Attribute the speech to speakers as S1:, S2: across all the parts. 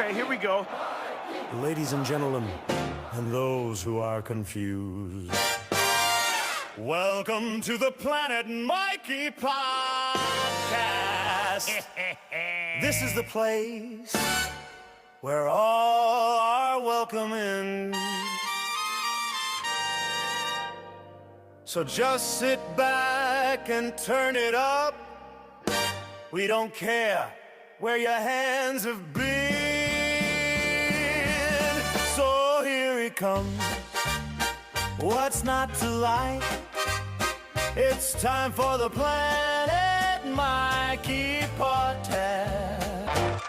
S1: Okay, here we go.
S2: Ladies and gentlemen, and those who are confused, welcome to the Planet Mikey podcast. This is the place where all are welcome in. So just sit back and turn it up. We don't care where your hands have been. So here it comes. What's not to like? It's time for the Planet Mikey podcast.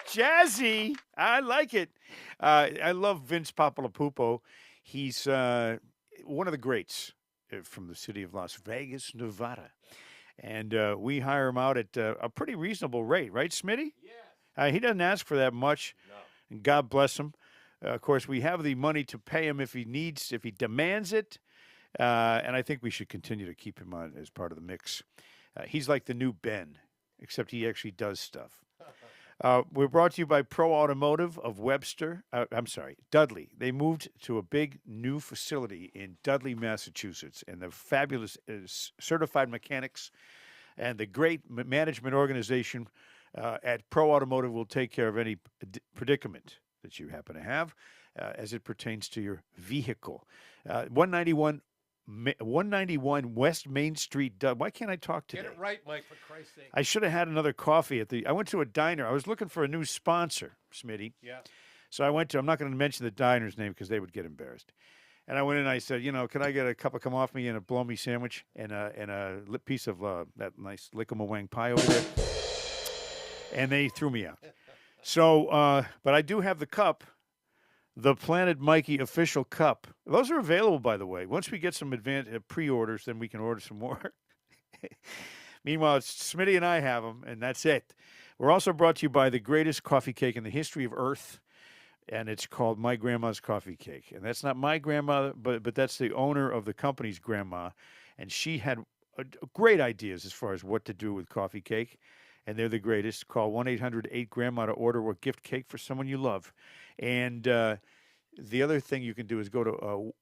S1: Jazzy. I like it. I love Vince Papalapupo. He's one of the greats from the city of Las Vegas, Nevada. And we hire him out at a pretty reasonable rate, right, Smitty? Yeah. He doesn't ask for that much. No. And God bless him. Of course, we have the money to pay him if he demands it. And I think we should continue to keep him on as part of the mix. He's like the new Ben, except he actually does stuff. We're brought to you by Pro Automotive of Dudley. They moved to a big new facility in Dudley, Massachusetts, and the fabulous certified mechanics and the great management organization at Pro Automotive will take care of any predicament that you happen to have as it pertains to your vehicle. 191 West Main Street. Why can't I talk today?
S3: Get it right, Mike, for Christ's sake.
S1: I should have had another coffee I went to a diner. I was looking for a new sponsor, Smitty.
S3: Yeah.
S1: So I went to, I'm not going to mention the diner's name because they would get embarrassed. And I went in and I said, can I get a cup of come off me and a blow me sandwich and a piece of that nice lick-em-a-wang pie over there? And they threw me out. So, but I do have the cup. The Planet Mikey official cup. Those are available, by the way. Once we get some advanced pre-orders, then we can order some more. Meanwhile, Smitty and I have them, and that's it. We're also brought to you by the greatest coffee cake in the history of Earth, and it's called My Grandma's Coffee Cake. And that's not my grandma, but that's the owner of the company's grandma, and she had great ideas as far as what to do with coffee cake. And they're the greatest. Call 1-800-8-GRANDMA to order or gift cake for someone you love. And the other thing you can do is go to,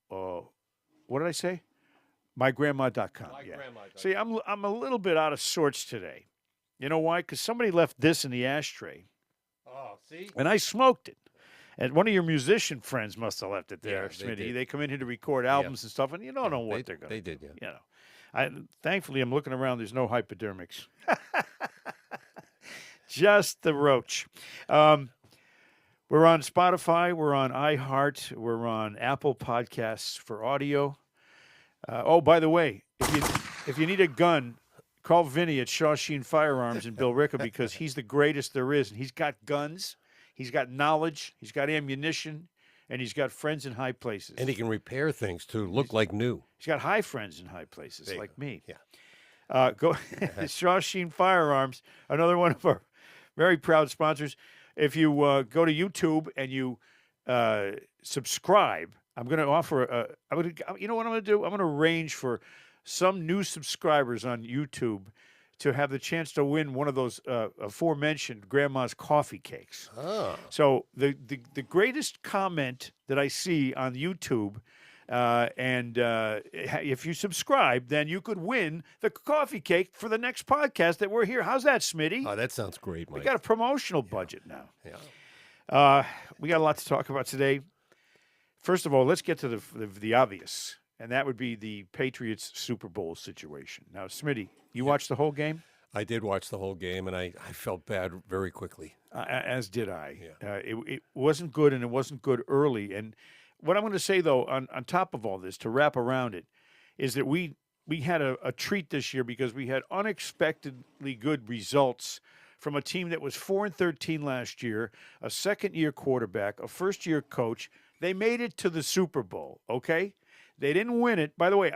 S1: what did I say? MyGrandma.com. Yeah. See, I'm a little bit out of sorts today. You know why? Because somebody left this in the ashtray.
S3: Oh, see?
S1: And I smoked it. And one of your musician friends must have left it there,
S3: Yeah,
S1: Smitty.
S3: they
S1: They come in here to record albums and stuff, and you don't know what they're going to do.
S3: They did, yeah.
S1: You know. Thankfully, I'm looking around. There's no hypodermics. Just the roach. We're on Spotify. We're on iHeart. We're on Apple Podcasts for audio. By the way, if you need a gun, call Vinny at Shawsheen Firearms in Billerica because he's the greatest there is. And he's got guns. He's got knowledge. He's got ammunition. And he's got friends in high places.
S3: And he can repair things, too. Look like new.
S1: He's got high friends in high places, like me.
S3: Yeah.
S1: Go Shawsheen Firearms, another one of our very proud sponsors. If you go to YouTube and you subscribe, I'm going to offer you know what I'm going to do? I'm going to arrange for some new subscribers on YouTube to have the chance to win one of those aforementioned Grandma's coffee cakes.
S3: Oh.
S1: So the greatest comment that I see on YouTube, if you subscribe, then you could win the coffee cake for the next podcast that we're here. How's that, Smitty?
S3: Oh, that sounds great, Mike.
S1: We got a promotional budget now.
S3: Yeah.
S1: We got a lot to talk about today. First of all, let's get to the obvious, and that would be the Patriots Super Bowl situation. Now, Smitty, you watched the whole game?
S3: I did watch the whole game, and I felt bad very quickly.
S1: As did I.
S3: Yeah.
S1: It wasn't good, and it wasn't good early. And what I'm going to say, though, on top of all this, to wrap around it, is that we had a treat this year because we had unexpectedly good results from a team that was 4-13 last year, a second-year quarterback, a first-year coach. They made it to the Super Bowl, okay? They didn't win it. By the way,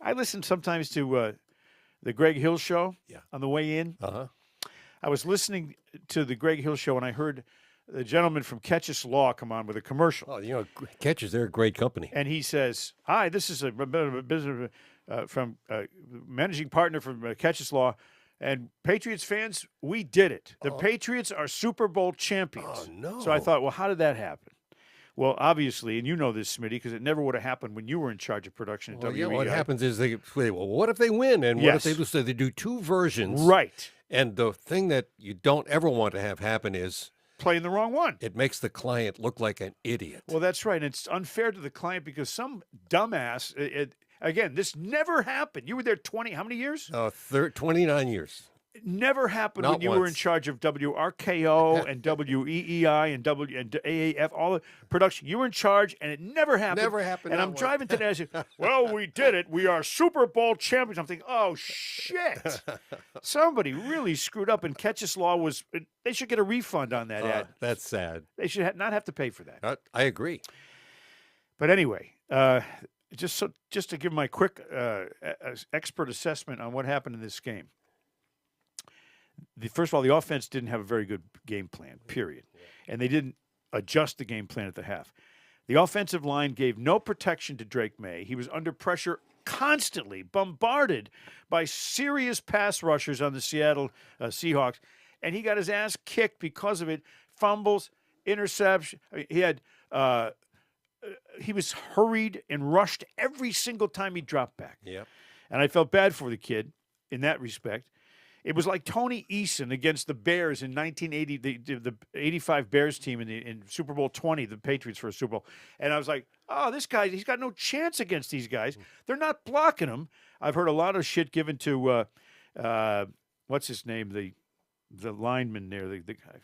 S1: I listen sometimes to the Greg Hill Show on the way in.
S3: Uh-huh.
S1: I was listening to the Greg Hill Show, and I heard the gentleman from Catchus Law come on with a commercial.
S3: Oh, Catchus, they're a great company.
S1: And he says, "Hi, this is a business from managing partner from Catchus Law, And Patriots fans, we did it. The
S3: Oh.
S1: Patriots are Super Bowl champions.
S3: Oh, no.
S1: So I thought, well, how did that happen? Well, obviously, and you know this, Smitty, because it never would have happened when you were in charge of production at
S3: Well, yeah,
S1: WEI.
S3: what happens is they say, well, what if they win? And what if they
S1: Yes.
S3: lose? So they do two versions.
S1: Right.
S3: And the thing that you don't ever want to have happen is
S1: Playing the wrong one.
S3: it makes the client look like an idiot.
S1: Well, that's right. And it's unfair to the client because some dumbass, again, this never happened. You were there how many years?
S3: 29 years.
S1: It never happened
S3: Not
S1: when you were in
S3: once.
S1: charge of WRKO and WEEI and AAF, all the production. You were in charge, and it never happened.
S3: Never happened,
S1: And
S3: not
S1: I'm
S3: once.
S1: driving today. I said, "Well, we did it. We are Super Bowl champions." I'm thinking, "Oh shit! Somebody really screwed up." And Catch's Law was. They should get a refund on that ad.
S3: That's sad.
S1: They should not have to pay for that.
S3: I agree.
S1: But anyway, just to give my quick expert assessment on what happened in this game. First of all, the offense didn't have a very good game plan, period. And they didn't adjust the game plan at the half. The offensive line gave no protection to Drake May. He was under pressure constantly, bombarded by serious pass rushers on the Seattle Seahawks. And he got his ass kicked because of it. Fumbles, interception. He was hurried and rushed every single time he dropped back.
S3: Yep.
S1: And I felt bad for the kid in that respect. It was like Tony Eason against the Bears in 1980, the 85 Bears team in Super Bowl 20, the Patriots for a Super Bowl. And I was like, oh, this guy, he's got no chance against these guys. They're not blocking him. I've heard a lot of shit given to, what's his name, the lineman there, the guy.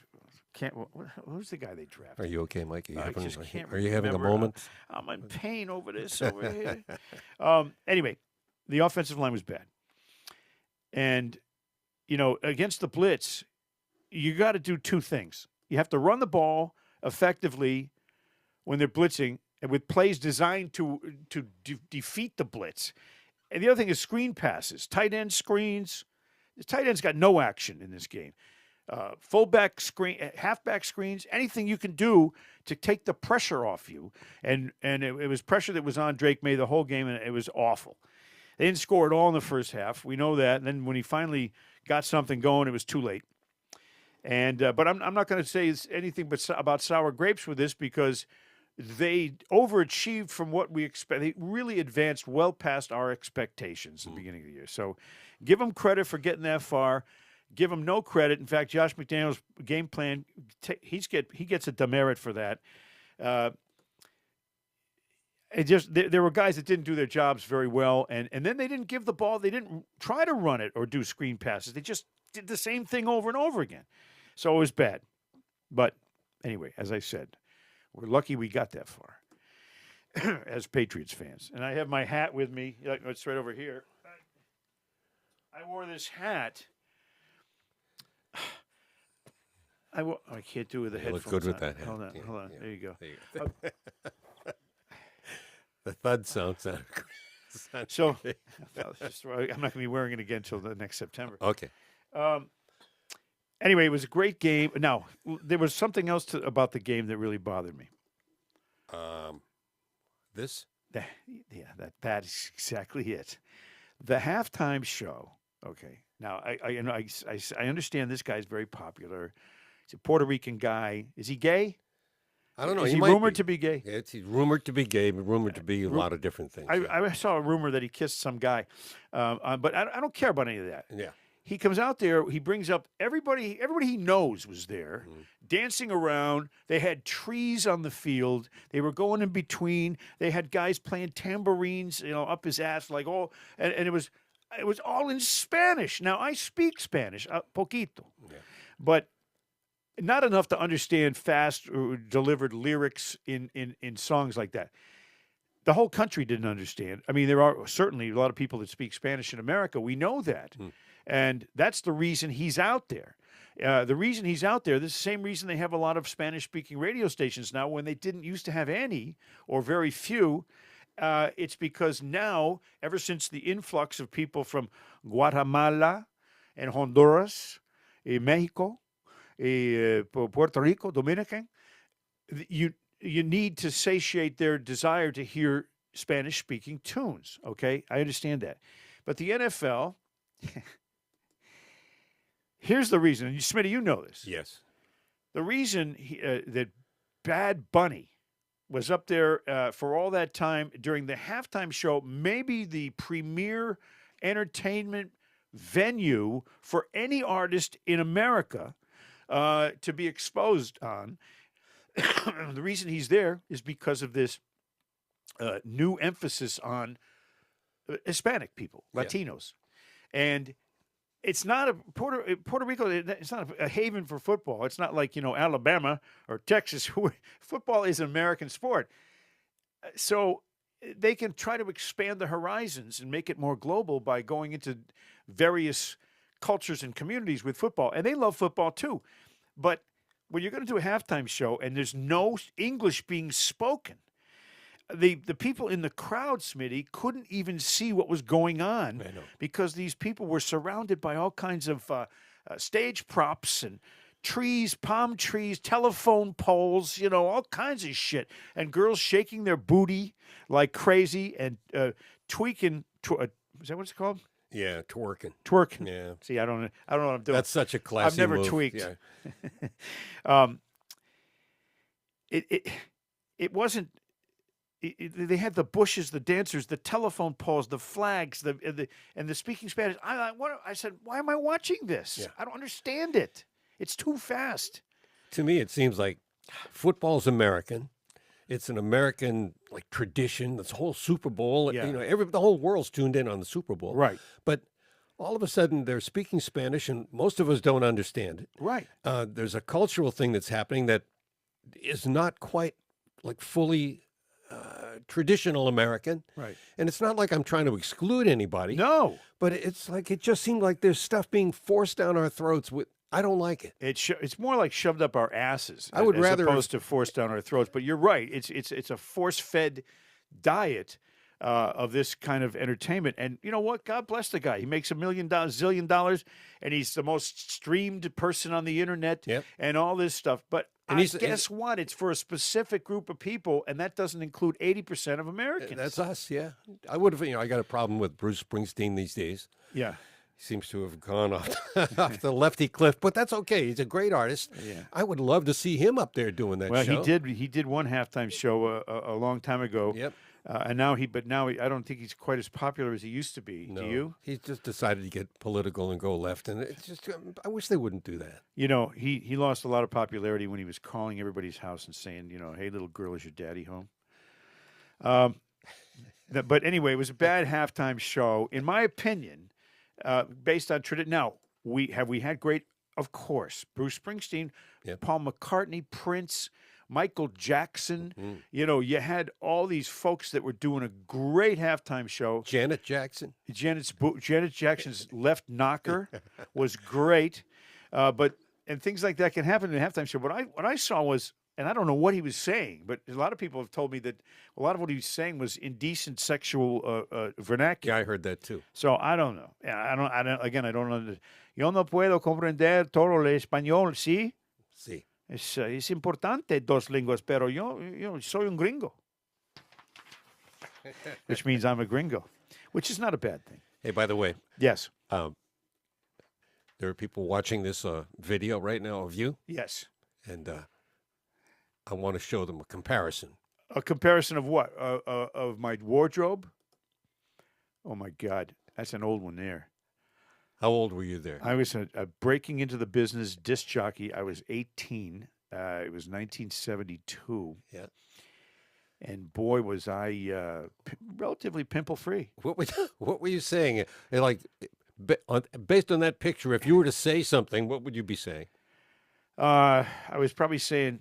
S1: Who's the guy they drafted?
S3: Are you okay, Mikey?
S1: I just can't
S3: Are you having a
S1: remember.
S3: moment?
S1: I'm in pain over this over here. Anyway, the offensive line was bad. And, against the blitz, you got to do two things. You have to run the ball effectively when they're blitzing and with plays designed to defeat the blitz. And the other thing is screen passes, tight end screens. The tight end's got no action in this game. Fullback screen, halfback screens, anything you can do to take the pressure off you. And it was pressure that was on Drake May the whole game, and it was awful. They didn't score at all in the first half. We know that. And then when he finally got something going, it was too late. And but I'm not going to say anything but about sour grapes with this because they overachieved from what we expect. They really advanced well past our expectations at the beginning of the year. So give them credit for getting that far. Give him no credit. In fact, Josh McDaniels' game plan, he gets a demerit for that. There were guys that didn't do their jobs very well, and then they didn't give the ball. They didn't try to run it or do screen passes. They just did the same thing over and over again. So it was bad. But anyway, as I said, we're lucky we got that far as Patriots fans. And I have my hat with me. It's right over here. I wore this hat. I can't do it with the
S3: You
S1: headphones.
S3: look good with
S1: on.
S3: that hat.
S1: Hold on.
S3: Yeah.
S1: There you go.
S3: There you go. The thud sounds.
S1: So I'm not going to be wearing it again until the next September.
S3: Okay.
S1: Anyway, it was a great game. Now, there was something else about the game that really bothered me.
S3: This?
S1: That is exactly it. The halftime show. Okay. Now, I understand this guy's very popular. He's a Puerto Rican guy. Is he gay?
S3: I don't know.
S1: Is he
S3: might
S1: rumored
S3: be.
S1: to be gay?
S3: He's rumored to be gay, but rumored to be a lot of different things.
S1: I saw a rumor that he kissed some guy, but I don't care about any of that.
S3: Yeah.
S1: He comes out there. He brings up everybody. Everybody he knows was there, dancing around. They had trees on the field. They were going in between. They had guys playing tambourines, up his ass, like all. And it was all in Spanish. Now I speak Spanish, poquito, but not enough to understand fast or delivered lyrics in songs like that. The whole country didn't understand. I mean, there are certainly a lot of people that speak Spanish in America. We know that. And that's the reason he's out there. The reason he's out there, this is the same reason they have a lot of Spanish-speaking radio stations now when they didn't used to have any or very few. It's because now, ever since the influx of people from Guatemala and Honduras, Mexico, Puerto Rico, Dominican, you need to satiate their desire to hear Spanish-speaking tunes, okay? I understand that. But the NFL, Here's the reason, and Smitty, you know this.
S3: Yes.
S1: The reason that Bad Bunny was up there for all that time during the halftime show, maybe the premier entertainment venue for any artist in America to be exposed on. The reason he's there is because of this new emphasis on Hispanic people, Latinos. And it's not a Puerto Rico. It's not a haven for football. It's not like Alabama or Texas. Football is an American sport, so they can try to expand the horizons and make it more global by going into various cultures and communities with football. And they love football too. But when you're going to do a halftime show and there's no English being spoken, the people in the crowd, Smitty, couldn't even see what was going on because these people were surrounded by all kinds of stage props and trees, palm trees, telephone poles, all kinds of shit, and girls shaking their booty like crazy and tweaking. Is that what it's called?
S3: Yeah, twerking.
S1: Twerking.
S3: Yeah.
S1: See, I don't know what I'm doing.
S3: That's such a classy
S1: I've never
S3: move.
S1: tweaked.
S3: Yeah.
S1: It wasn't. They had the bushes, the dancers, the telephone poles, the flags, and the speaking Spanish. I said, why am I watching this?
S3: Yeah.
S1: I don't understand it. It's too fast.
S3: To me, it seems like football's American. It's an American tradition. This whole Super Bowl,
S1: Yeah.
S3: the whole world's tuned in on the Super Bowl.
S1: Right.
S3: But all of a sudden, they're speaking Spanish, and most of us don't understand it.
S1: Right.
S3: There's a cultural thing that's happening that is not quite fully traditional American.
S1: Right.
S3: And it's not like I'm trying to exclude anybody.
S1: No.
S3: But it's it just seemed like there's stuff being forced down our throats. I don't like it.
S1: It's more like shoved up our asses.
S3: I would
S1: as
S3: rather
S1: opposed to forced down our throats. But you're right. It's a force-fed diet of this kind of entertainment. And you know what? God bless the guy. He makes $1 million, zillion dollars, and he's the most streamed person on the internet and all this stuff. But guess what? It's for a specific group of people, and that doesn't include 80% of Americans.
S3: That's us, yeah. I would have, I got a problem with Bruce Springsteen these days.
S1: Yeah.
S3: He seems to have gone off the lefty cliff, but that's okay. He's a great artist.
S1: Yeah.
S3: I would love to see him up there doing that show.
S1: Well, he did one halftime show a long time ago.
S3: Yep.
S1: And now I don't think he's quite as popular as he used to be.
S3: No,
S1: Do you?
S3: He's just decided to get political and go left, and it's just I wish they wouldn't do that.
S1: He lost a lot of popularity when he was calling everybody's house and saying, hey, little girl, is your daddy home? But anyway, it was a bad halftime show, in my opinion, based on tradition. Now, we had great, of course, Bruce Springsteen, Paul McCartney, Prince, Michael Jackson. You had all these folks that were doing a great halftime show.
S3: Janet Jackson.
S1: Janet Jackson's left knocker was great, and things like that can happen in a halftime show. What I saw was, and I don't know what he was saying, but a lot of people have told me that a lot of what he was saying was indecent sexual vernacular.
S3: Yeah, I heard that too.
S1: So I don't know. I don't. Again, I don't know. Yo no puedo comprender todo el español, ¿sí?
S3: Sí.
S1: Es importante dos lenguas, pero yo soy un gringo. Which means I'm a gringo, which is not a bad thing.
S3: Hey, by the way.
S1: Yes.
S3: There are people watching this video right now of you.
S1: Yes.
S3: And I want to show them a comparison.
S1: A comparison of what? Of my wardrobe? Oh, my God. That's an old one there.
S3: How old were you there?
S1: I was breaking into the business disc jockey. I was 18. It was 1972.
S3: Yeah.
S1: And boy, was I relatively pimple-free.
S3: What were you saying? Based on that picture, if you were to say something, what would you be saying?
S1: I was probably saying,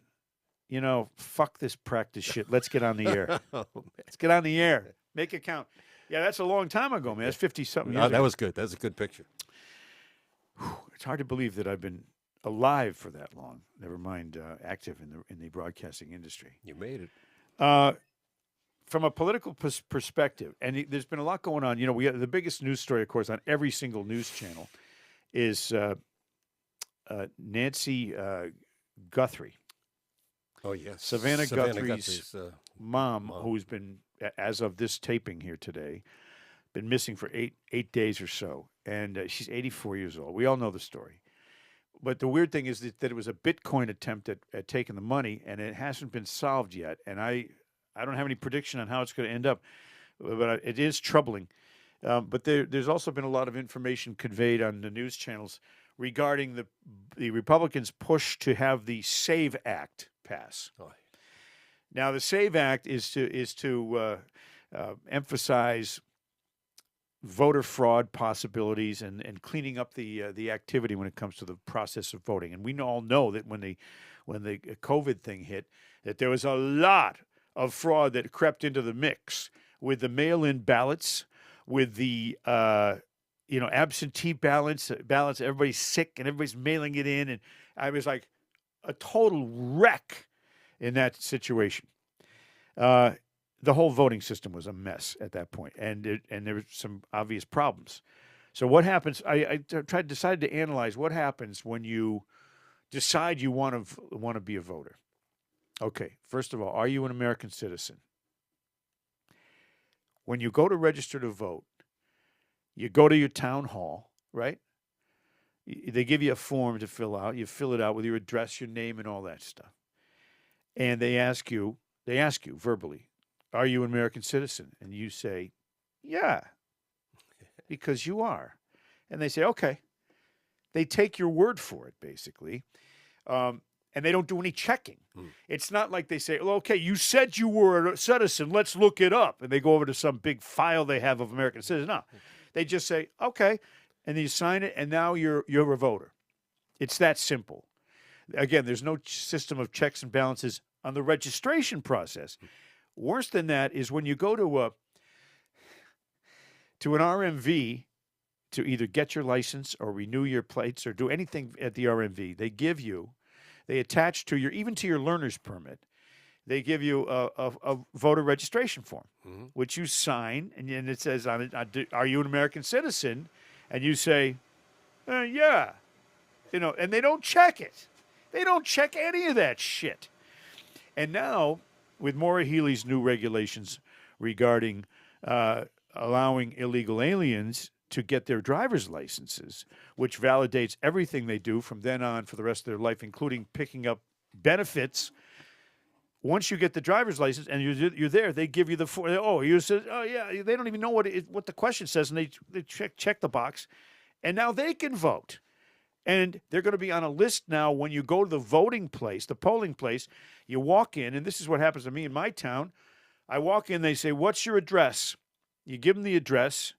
S1: fuck this practice shit. Let's get on the air. Let's get on the air. Make it count. Yeah, that's a long time ago, man. That's 50-something years ago.
S3: That was good. That's a good picture.
S1: It's hard to believe that I've been alive for that long. Never mind active in the broadcasting industry.
S3: You made it.
S1: From a political perspective, and there's been a lot going on. We have the biggest news story, of course, on every single news channel is Nancy Guthrie.
S3: Oh, yes.
S1: Savannah Guthrie's mom, who's been, as of this taping here today, been missing for eight days or so. And she's 84 years old. We all know the story. But the weird thing is that it was a Bitcoin attempt at taking the money, and it hasn't been solved yet. And I don't have any prediction on how it's going to end up, but it is troubling. But there's also been a lot of information conveyed on the news channels regarding the Republicans' push to have the SAVE Act pass.
S3: Oh.
S1: Now, the SAVE Act is to emphasize voter fraud possibilities and cleaning up the activity when it comes to the process of voting. And we all know that when the COVID thing hit, that there was a lot of fraud that crept into the mix with the mail-in ballots, with the absentee ballots. Everybody's sick and everybody's mailing it in, and I was like a total wreck in that situation. The whole voting system was a mess at that point, and there were some obvious problems. So what happens? I decided to analyze what happens when you decide you want to be a voter. Okay, first of all, are you an American citizen? When you go to register to vote, you go to your town hall, right? They give you a form to fill out. You fill it out with your address, your name, and all that stuff. And they ask you verbally, are you an American citizen? And you say, yeah, because you are. And they say, okay. They take your word for it, basically. And they don't do any checking. It's not like they say, well, okay, you said you were a citizen, let's look it up. And they go over to some big file they have of American citizens. No, they just say, okay, and then you sign it, and now you're a voter. It's that simple. Again, there's no system of checks and balances on the registration process. Worse than that is when you go to an RMV to either get your license or renew your plates or do anything at the RMV, they attach to your learner's permit, they give you a voter registration form, which you sign, and it says on it, are you an American citizen? And you say, yeah. And they don't check it. They don't check any of that shit. And now, with Maura Healey's new regulations regarding allowing illegal aliens to get their driver's licenses, which validates everything they do from then on for the rest of their life, including picking up benefits. Once you get the driver's license and you're there, they give you the form. You said, oh yeah, they don't even know what the question says, and they check the box, and now they can vote. And they're going to be on a list now when you go to the voting place, the polling place. You walk in, and this is what happens to me in my town. I walk in, they say, what's your address? You give them the address.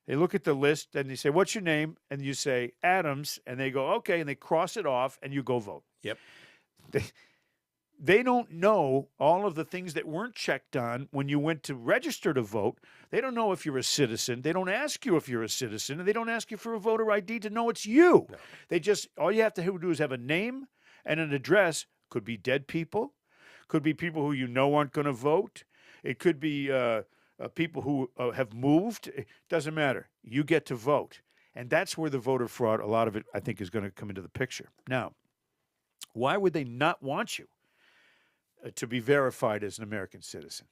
S1: They look at the list, and they say, what's your name? And you say, Adams. And they go, okay, and they cross it off, and you go vote.
S3: Yep.
S1: They don't know all of the things that weren't checked on when you went to register to vote. They don't know if you're a citizen. They don't ask you if you're a citizen, and they don't ask you for a voter ID to know it's you. No. They just, all you have to do is have a name and an address. Could be dead people. Could be people who aren't going to vote. It could be people who have moved. It doesn't matter. You get to vote. And that's where the voter fraud, a lot of it, I think, is going to come into the picture. Now, why would they not want you to be verified as an American citizen?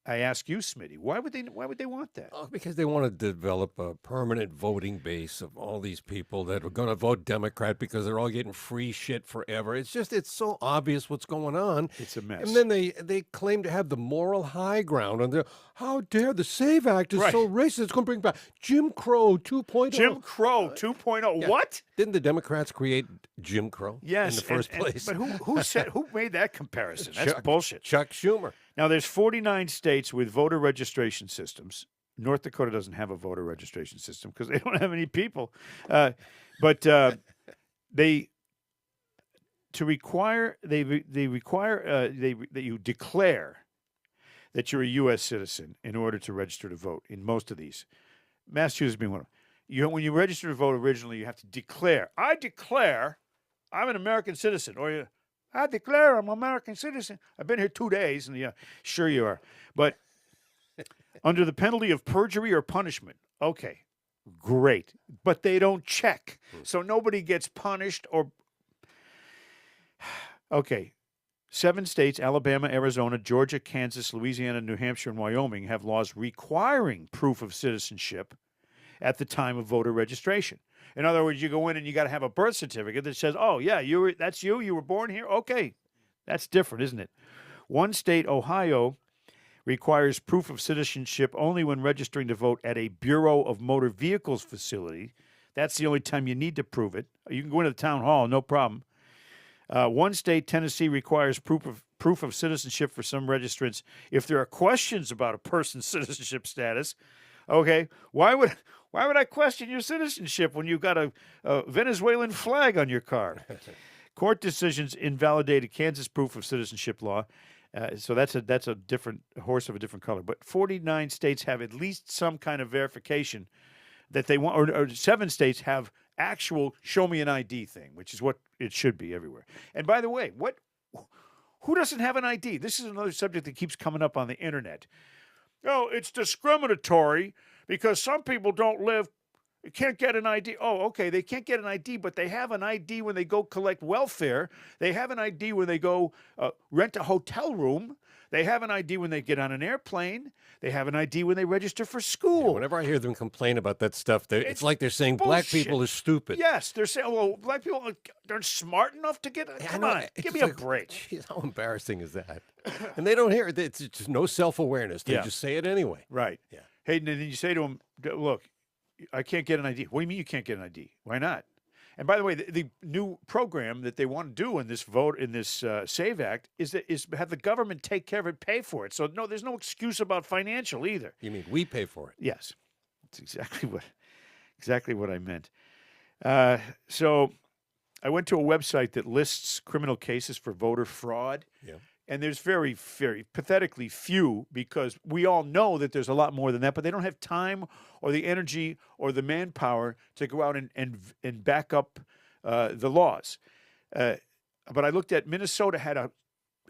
S1: I ask you, Smitty, why would they want that?
S3: Oh, because they want to develop a permanent voting base of all these people that are going to vote Democrat because they're all getting free shit forever. It's so obvious what's going on.
S1: It's a mess.
S3: And then they claim to have the moral high ground. And how dare the SAVE Act is so racist. It's going to bring back Jim Crow 2.0.
S1: Jim Crow 2.0.
S3: Yeah.
S1: What?
S3: Didn't the Democrats create Jim Crow in the first place?
S1: But who made that comparison? That's bullshit.
S3: Chuck Schumer.
S1: Now, there's 49 states with voter registration systems. North Dakota doesn't have a voter registration system because they don't have any people. But they require that you declare that you're a U.S. citizen in order to register to vote in most of these. Massachusetts being one of them. When you register to vote originally, you have to declare, I declare I'm an American citizen, or I declare I'm an American citizen. I've been here 2 days, and sure you are. But under the penalty of perjury or punishment, okay, great. But they don't check, so nobody gets punished or... Okay, 7 states, Alabama, Arizona, Georgia, Kansas, Louisiana, New Hampshire, and Wyoming have laws requiring proof of citizenship at the time of voter registration. In other words, you go in and you got to have a birth certificate that says, "Oh yeah, that's you. You were born here." Okay, that's different, isn't it? One state, Ohio, requires proof of citizenship only when registering to vote at a Bureau of Motor Vehicles facility. That's the only time you need to prove it. You can go into the town hall, no problem. One state, Tennessee, requires proof of citizenship for some registrants if there are questions about a person's citizenship status. Okay, why would I question your citizenship when you've got a Venezuelan flag on your car? Court decisions invalidated Kansas proof of citizenship law. So that's a different horse of a different color. But 49 states have at least some kind of verification that they want, or 7 states have actual show me an ID thing, which is what it should be everywhere. And by the way, who doesn't have an ID? This is another subject that keeps coming up on the internet. Oh, it's discriminatory because some people can't get an ID. Oh, okay, they can't get an ID, but they have an ID when they go collect welfare. They have an ID when they go rent a hotel room. They have an ID when they get on an airplane. They have an ID when they register for school.
S3: Yeah, whenever I hear them complain about that stuff, it's like they're saying black people are stupid.
S1: Yes, they're saying, well, black people aren't smart enough to get it. Come on, give me a break.
S3: Geez, how embarrassing is that? And they don't hear it. It's just no self-awareness. They just say it anyway.
S1: Right.
S3: Yeah.
S1: Hey, and then you say to them, look, I can't get an ID. What do you mean you can't get an ID? Why not? And by the way, the new program that they want to do in this SAVE Act is have the government take care of it, pay for it. So no, there's no excuse about financial either.
S3: You mean we pay for it?
S1: Yes, that's exactly what I meant. So I went to a website that lists criminal cases for voter fraud.
S3: Yeah. And
S1: there's very, very pathetically few because we all know that there's a lot more than that, but they don't have time or the energy or the manpower to go out and back up the laws. But I looked at Minnesota had I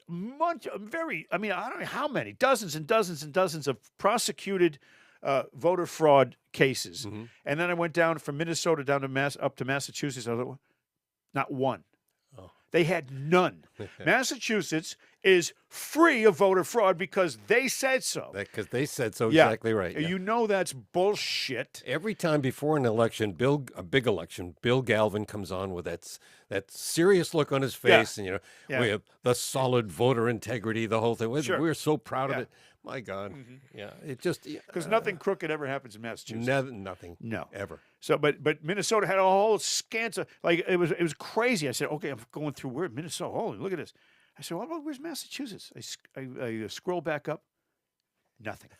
S1: don't know how many, dozens and dozens and dozens of prosecuted voter fraud cases. Mm-hmm. And then I went down from Minnesota down to up to Massachusetts. I was like, not one. Oh. They had none. Massachusetts is free of voter fraud because they said so.
S3: Because they said so, exactly right.
S1: Yeah. You know that's bullshit.
S3: Every time before an election, a big election, Bill Galvin comes on with that serious look on his face, and we have the solid voter integrity, the whole thing.
S1: Sure.
S3: We're so proud of it. My God, it just
S1: because nothing crooked ever happens in Massachusetts.
S3: Nothing, ever.
S1: So, but Minnesota had a whole scant of it was crazy. I said, okay, I'm going through where Minnesota. Holy, look at this. I said, well, where's Massachusetts? I scroll back up. Nothing.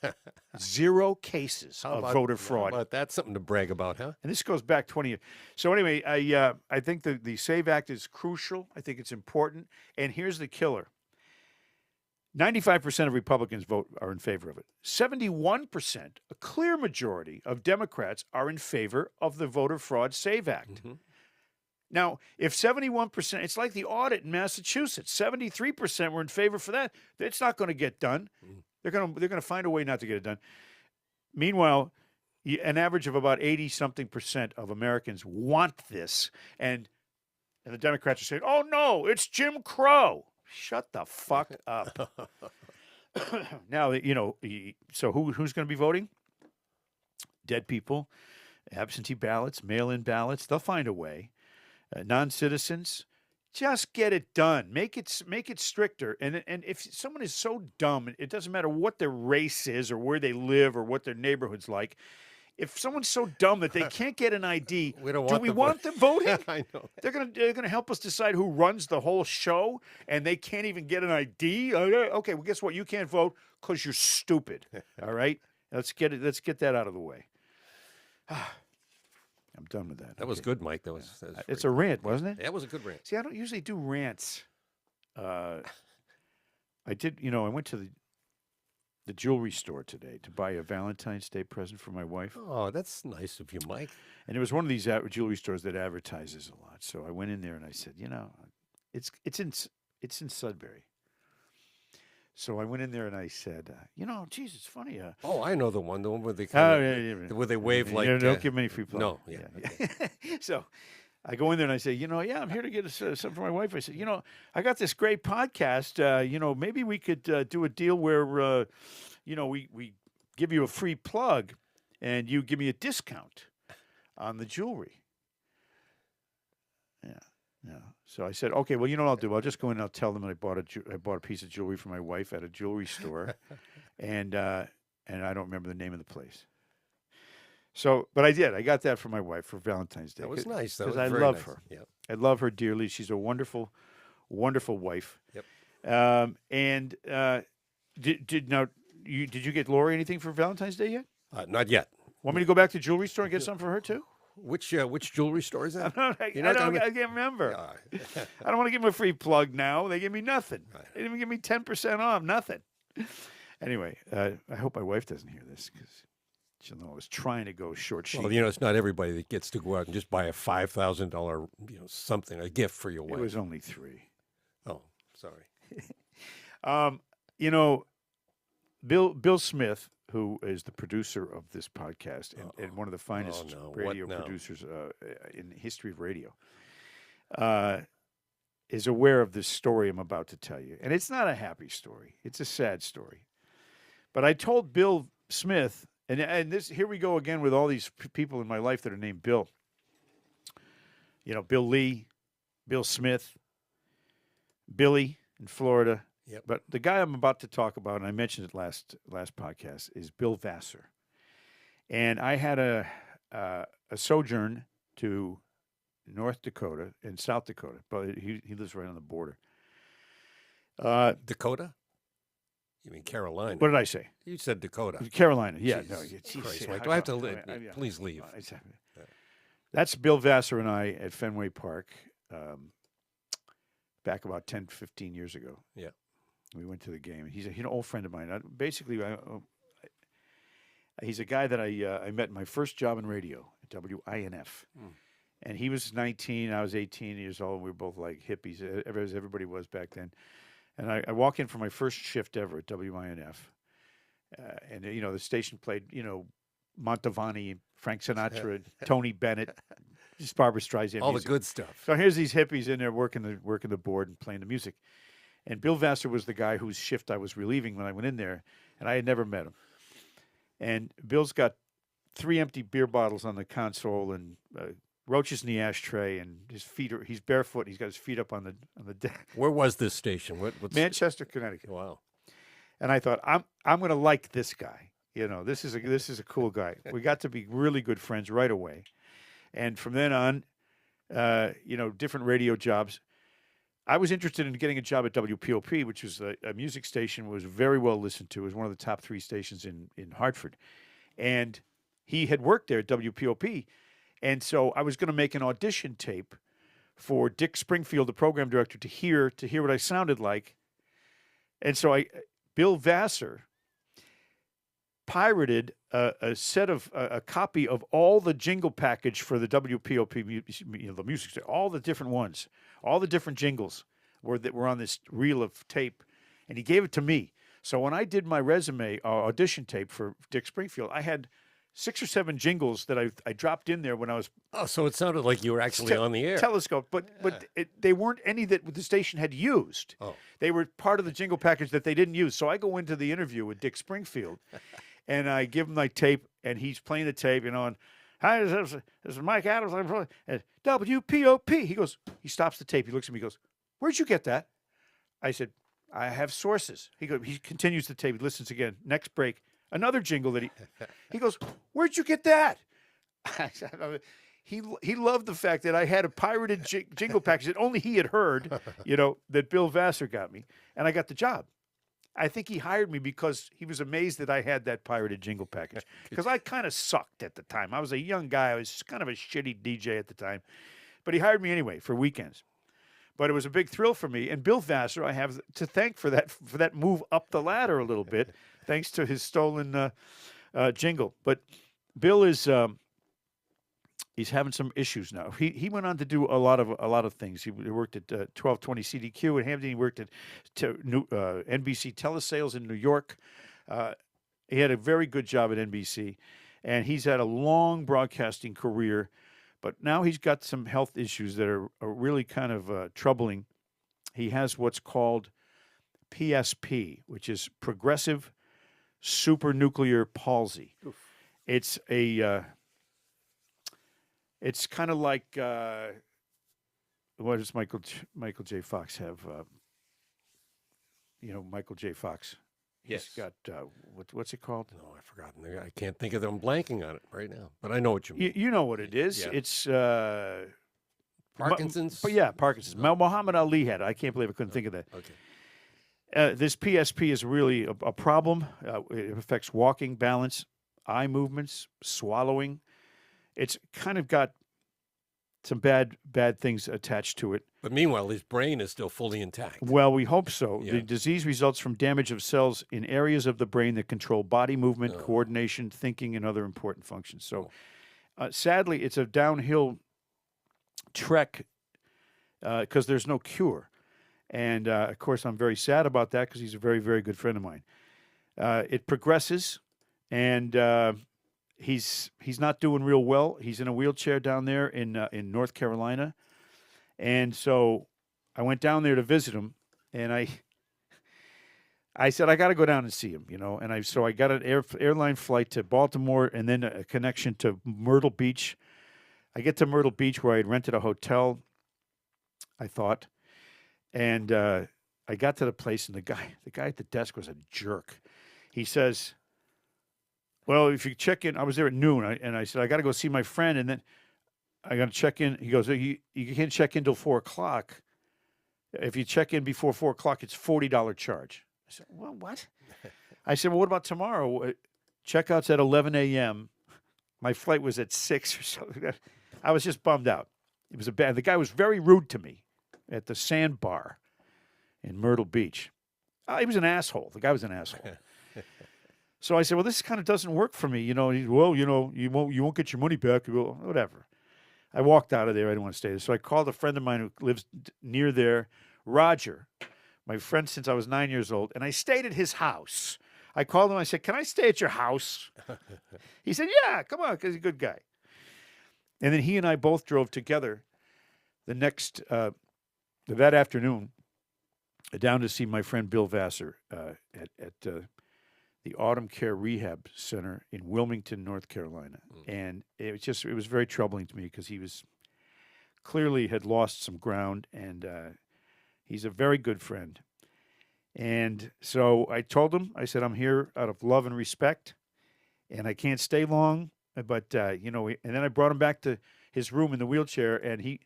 S1: 0 cases of voter fraud.
S3: But that's something to brag about, huh?
S1: And this goes back 20 years. So anyway, I think the SAVE Act is crucial. I think it's important. And here's the killer. 95% of Republicans are in favor of it. 71%, a clear majority of Democrats are in favor of the Voter Fraud SAVE Act. Mm-hmm. Now, if 71%, it's like the audit in Massachusetts. 73% were in favor for that. It's not going to get done. Mm-hmm. They're going to find a way not to get it done. Meanwhile, an average of about 80-something% of Americans want this, and the Democrats are saying, "Oh no, it's Jim Crow." Shut the fuck up. Now, so who's going to be voting? Dead people, absentee ballots, mail-in ballots. They'll find a way. Non-citizens, just get it done. Make it stricter. And if someone is so dumb, it doesn't matter what their race is or where they live or what their neighborhood's like. If someone's so dumb that they can't get an ID, do we want them voting?
S3: I know.
S1: They're gonna help us decide who runs the whole show, and they can't even get an ID. Okay, well, guess what? You can't vote because you're stupid. All right, let's get that out of the way. I'm done with that.
S3: That was good, Mike. That was
S1: it's a rant, wasn't it?
S3: That was a good rant.
S1: See, I don't usually do rants. I did. I went to the jewelry store today to buy a Valentine's Day present for my wife.
S3: Oh, that's nice of you, Mike.
S1: And it was one of these jewelry stores that advertises a lot. So I went in there and I said, it's in Sudbury. So I went in there and I said, geez, it's funny.
S3: I know the one where they where they wave like.
S1: Don't give me any free plug.
S3: No, yeah.
S1: Okay. So I go in there and I say, I'm here to get something for my wife. I said, I got this great podcast. Maybe we could do a deal where, we give you a free plug and you give me a discount on the jewelry. Yeah. So I said, okay, well, you know what I'll do? I'll just go in and I'll tell them that I bought a piece of jewelry for my wife at a jewelry store, and I don't remember the name of the place. So, but I did. I got that for my wife for Valentine's Day.
S3: That was nice. That
S1: because
S3: was
S1: I
S3: very
S1: love
S3: nice.
S1: her.
S3: Yeah.
S1: I love her dearly. She's a wonderful, wonderful wife.
S3: Yep.
S1: And did you get Lori anything for Valentine's Day yet?
S3: Not yet.
S1: Want me to go back to the jewelry store and get something for her too?
S3: Which jewelry store is that?
S1: I can't remember. I don't want to give them a free plug now. They give me nothing. They didn't even give me 10% off. Nothing. Anyway, I hope my wife doesn't hear this because she'll know I was trying to go short sheet.
S3: Well, it's not everybody that gets to go out and just buy a $5,000, something, a gift for your wife.
S1: It was only 3.
S3: Oh, sorry.
S1: Bill Smith, who is the producer of this podcast and one of the finest radio producers in the history of radio, is aware of this story I'm about to tell you. And it's not a happy story. It's a sad story. But I told Bill Smith, and here we go again with all these people in my life that are named Bill. Bill Lee, Bill Smith, Billy in Florida.
S3: Yep.
S1: But the guy I'm about to talk about, and I mentioned it last podcast, is Bill Vassar. And I had a sojourn to North Dakota and South Dakota, but he lives right on the border.
S3: Dakota? You mean Carolina?
S1: What did I say?
S3: You said Dakota.
S1: Carolina. Yeah.
S3: Jesus Christ, Mike, do I have to please leave?
S1: That's Bill Vassar and I at Fenway Park back about 10, 15 years ago.
S3: Yeah.
S1: We went to the game. He's an old friend of mine. He's a guy that I met in my first job in radio at WINF. And he was 19. I was 18 years old. We were both like hippies, as everybody was back then. And I walk in for my first shift ever at WINF. And, the station played, Montavani, Frank Sinatra, Tony Bennett, just Barbara Streisand.
S3: All
S1: music.
S3: The good stuff.
S1: So here's these hippies in there working the board and playing the music. And Bill Vassar was the guy whose shift I was relieving when I went in there, and I had never met him. And Bill's got 3 empty beer bottles on the console and roaches in the ashtray, and he's barefoot. And he's got his feet up on the deck.
S3: Where was this station? What's
S1: Manchester, Connecticut.
S3: Wow.
S1: And I thought I'm going to like this guy. This is a cool guy. We got to be really good friends right away. And from then on, different radio jobs. I was interested in getting a job at WPOP, which was a music station, was very well listened to. It was one of the top 3 stations in Hartford. And he had worked there at WPOP. And so I was going to make an audition tape for Dick Springfield, the program director, to hear what I sounded like. And so Bill Vassar pirated a copy of all the jingle package for the WPOP, the music station, all the different ones, all the different jingles were on this reel of tape, and he gave it to me. So when I did my resume audition tape for Dick Springfield, I had 6 or 7 jingles that I dropped in there when I was.
S3: Oh, so it sounded like you were actually on the air.
S1: Telescope, but they weren't any that the station had used.
S3: Oh.
S1: They were part of the jingle package that they didn't use. So I go into the interview with Dick Springfield. And I give him my tape, and he's playing the tape, and hi, this is Mike Adams. I'm from WPOP. He stops the tape. He looks at me, he goes, "Where'd you get that?" I said, "I have sources." He continues the tape. He listens again. Next break, another jingle that he goes, "Where'd you get that?" I said, he loved the fact that I had a pirated jingle package that only he had heard, that Bill Vassar got me, and I got the job. I think he hired me because he was amazed that I had that pirated jingle package. Because I kind of sucked at the time. I was a young guy. I was kind of a shitty DJ at the time. But he hired me anyway for weekends. But it was a big thrill for me. And Bill Vassar, I have to thank for that move up the ladder a little bit, thanks to his stolen jingle. But Bill is he's having some issues now. He went on to do a lot of things. He worked at 1220 CDQ in Hampton. He worked at NBC Telesales in New York. He had a very good job at NBC, and he's had a long broadcasting career. But now he's got some health issues that are really kind of troubling. He has what's called PSP, which is progressive supranuclear palsy. Oof. It's a it's kind of like what does Michael J. Fox have? Michael J. Fox.
S3: Yes.
S1: He's got what's it called?
S3: No, I've forgotten. I can't think of it. I'm blanking on it right now, but I know what you mean.
S1: You know what it is.
S3: Yeah.
S1: It's
S3: Parkinson's?
S1: But yeah, Parkinson's. Muhammad Ali had it. I can't believe I couldn't think of that.
S3: Okay.
S1: This PSP is really a problem. It affects walking, balance, eye movements, swallowing. It's kind of got some bad things attached to it.
S3: But meanwhile, his brain is still fully intact.
S1: Well, we hope so.
S3: Yeah.
S1: The disease results from damage of cells in areas of the brain that control body movement, coordination, thinking, and other important functions. So, sadly, it's a downhill trek because there's no cure. And, of course, I'm very sad about that because he's a very, very good friend of mine. It progresses, and he's not doing real well. He's in a wheelchair down there in North Carolina. And so I went down there to visit him, and I said, I got to go down and see him, And I got an airline flight to Baltimore and then a connection to Myrtle Beach. I get to Myrtle Beach where I had rented a hotel, I thought. And I got to the place, and the guy at the desk was a jerk. He says, well, if you check in, I was there at noon, and I said, I got to go see my friend, and then I got to check in. He goes, you can't check in till 4 o'clock. If you check in before 4 o'clock, it's $40 charge. I said, well, what? I said, well, what about tomorrow? Checkout's at 11 a.m. My flight was at 6 or so. I was just bummed out. It was the guy was very rude to me at the Sandbar in Myrtle Beach. He was an asshole. The guy was an asshole. So I said, well, this kind of doesn't work for me. Well, you won't get your money back. Well, whatever. I walked out of there. I didn't want to stay there. So I called a friend of mine who lives near there, Roger, my friend since I was 9 years old, and I stayed at his house. I called him. I said, can I stay at your house? He said, yeah, come on, because he's a good guy. And then he and I both drove together that afternoon down to see my friend Bill Vassar at the Autumn Care Rehab Center in Wilmington, North Carolina. And it was very troubling to me because he was clearly had lost some ground, and he's a very good friend. And so I told him, I said, I'm here out of love and respect, and I can't stay long. But, and then I brought him back to his room in the wheelchair, and he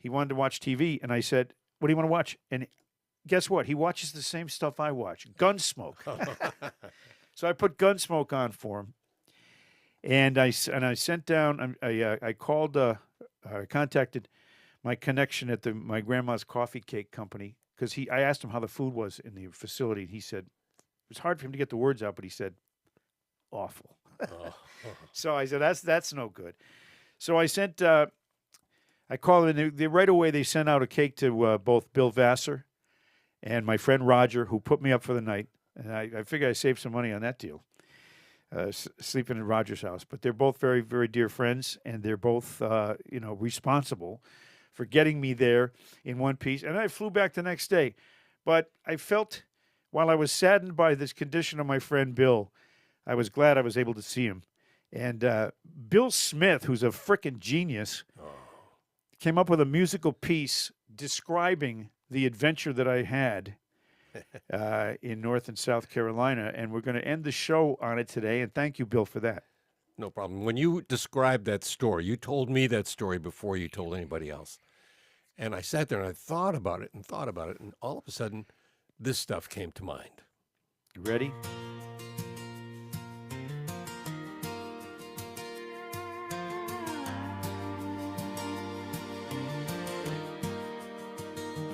S1: wanted to watch TV. And I said, what do you want to watch? And guess what? He watches the same stuff I watch, Gunsmoke. So I put Gunsmoke on for him. And I sent down, I called, I contacted my connection at my grandma's coffee cake company, because I asked him how the food was in the facility. And he said, it was hard for him to get the words out, but he said, awful. So I said, that's no good. So I sent, I called them, and they right away they sent out a cake to both Bill Vassar and my friend Roger, who put me up for the night. And I figured I saved some money on that deal, sleeping at Roger's house. But they're both very, very dear friends, and they're both, responsible for getting me there in one piece. And I flew back the next day. But I felt, while I was saddened by this condition of my friend Bill, I was glad I was able to see him. And Bill Smith, who's a frickin' genius, came up with a musical piece describing the adventure that I had in North and South Carolina. And we're going to end the show on it today. And thank you, Bill, for that.
S3: No problem. When you described that story, you told me that story before you told anybody else. And I sat there and I thought about it. And all of a sudden, this stuff came to mind.
S1: You ready?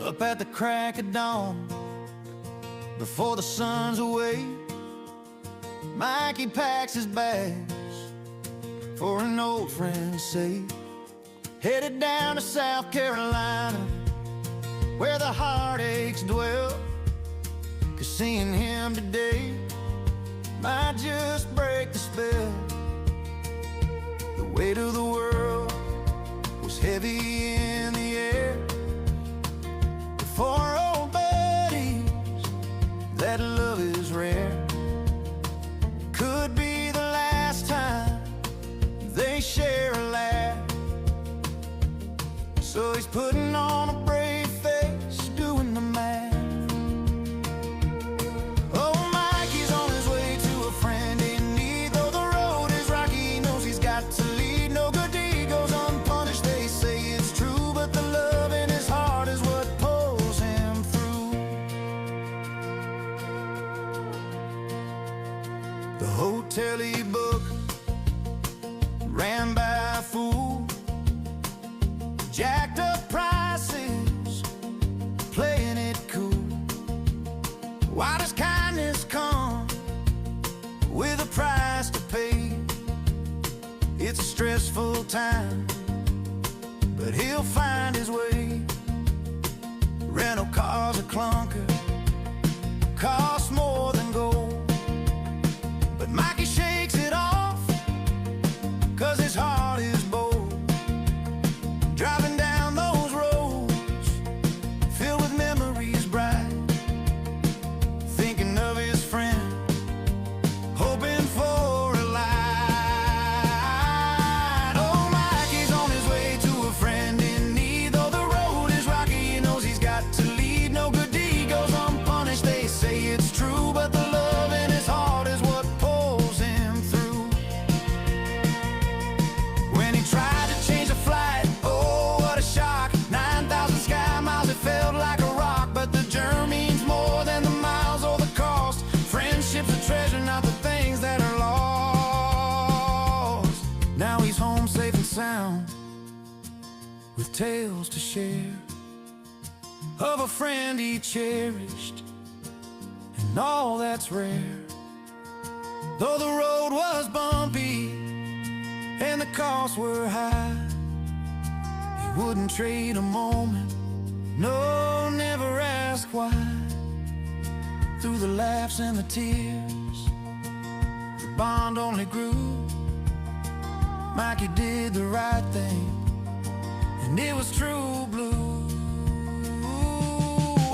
S2: Up at the crack of dawn, before the sun's away, Mikey packs his bags for an old friend's sake. Headed down to South Carolina, where the heartaches dwell. 'Cause seeing him today might just break the spell. The weight of the world was heavy in the air. For old buddies, that love is rare. Could be the last time they share a laugh. So he's putting on a The hotel he booked ran by a fool, jacked up prices, playing it cool. Why does kindness come with a price to pay? It's a stressful time, but he'll find his way. Rental cars are clunker, cost more than gold, but Mikey shakes it off, 'cause his heart is bold. Driving down those roads filled with memories bright, thinking of his friend, hoping for a light. Oh, Mikey's on his way to a friend in need. Though the road is rocky, he knows he's got to lead. No good deed goes unpunished, they say it's true, but the love in his heart is what pulls him through. When he tried to change a flight, oh, what a shock. 9,000 sky miles, it felt like a rock. But the journey means more than the miles or the cost. Friendship's a treasure, not the things that are lost. Now he's home safe and sound, with tales to share of a friend he cherished, and all that's rare. Though the road was bumpy and the costs were high, he wouldn't trade a moment, no, never ask why. Through the laughs and the tears, the bond only grew. Mikey did the right thing, and it was true blue.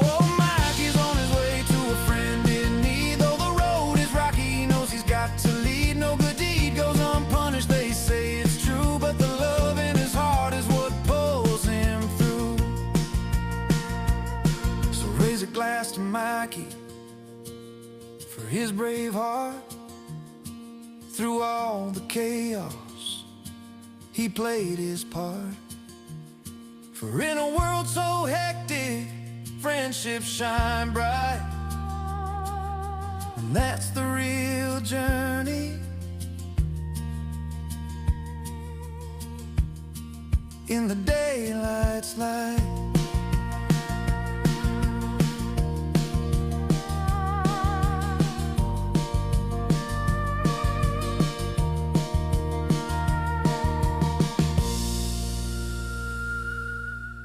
S2: Oh, Mikey's on his way to a friend in need. Though the road is rocky, he knows he's got to lead. No good deed goes unpunished, they say it's true, but the love in his heart is what pulls him through. So raise a glass to Mikey for his brave heart. Through all the chaos, he played his part. For in a world so hectic, friendships shine bright, and that's the real journey. In the daylight's light.